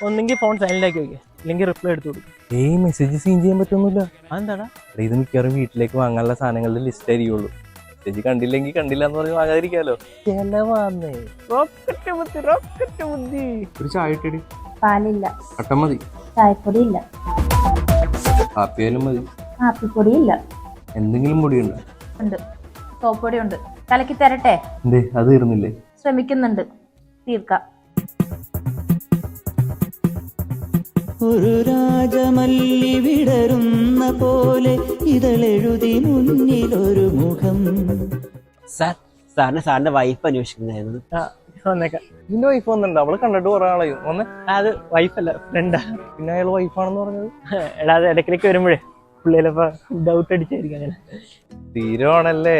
ഒന്നെങ്കിൽ phone silent ആക്കി വെക്കുക, അല്ലെങ്കിൽ റിപ്ലൈ എടുത്തു കൊടുക്കും. മെസ്സേജ് സീൻ ചെയ്യാൻ പറ്റൊന്നുമില്ല. അതെന്താടാ? ഇത് മിക്കവാറും വീട്ടിലേക്ക് വാങ്ങാനുള്ള സാധനങ്ങളുടെ ലിസ്റ്റ് ആയിരിക്കുള്ളൂ. മെസ്സേജ് കണ്ടില്ലെങ്കിൽ കണ്ടില്ല എന്ന് പറഞ്ഞ് വാങ്ങാതിരിക്കാലോ. ചെലവാന്നേ. റോക്കറ്റ് ബുദ്ധി, റോക്കറ്റ് ബുദ്ധി. ഒരു ചായ ഇട്ടടി. പാലില്ല. കട്ടൻ മതി. ചായപ്പൊടി ഇല്ല. കാപ്പിയാലും മതി. കാപ്പിപ്പൊടി ഇല്ല. എന്തെങ്കിലും പൊടിയുണ്ടോ? ഉണ്ട്, സോപ്പ് പൊടി ഉണ്ട്. കലക്കി തരട്ടെ? എന്തേ അത് തീർന്നില്ലേ? ശ്രമിക്കുന്നുണ്ട്, തീർക്കാം. ഒരു രാജമല്ലി വിടരുന്ന പോലെ ഇതളെഴുതി മുന്നിലൊരു മുഖം. സാറിന്റെ വൈഫ് അന്വേഷിക്കുന്നതായിരുന്നു. വന്നേക്കാം. നിന്റെ വൈഫ് വന്നിട്ടുണ്ടോ? അവള് കണ്ടിട്ട് കുറെ ആളായി. ഒന്ന് അത് വൈഫല്ല, ഫ്രണ്ടാ. പിന്നെ അയാൾ വൈഫാണെന്ന് പറഞ്ഞത്. എടാ, അത് ഇടയ്ക്കിടയ്ക്ക് വരുമ്പോഴേ പുള്ളിയിലപ്പോ ഡൗട്ട് അടിച്ചായിരിക്കും അങ്ങനെ. തീരുവാണല്ലേ.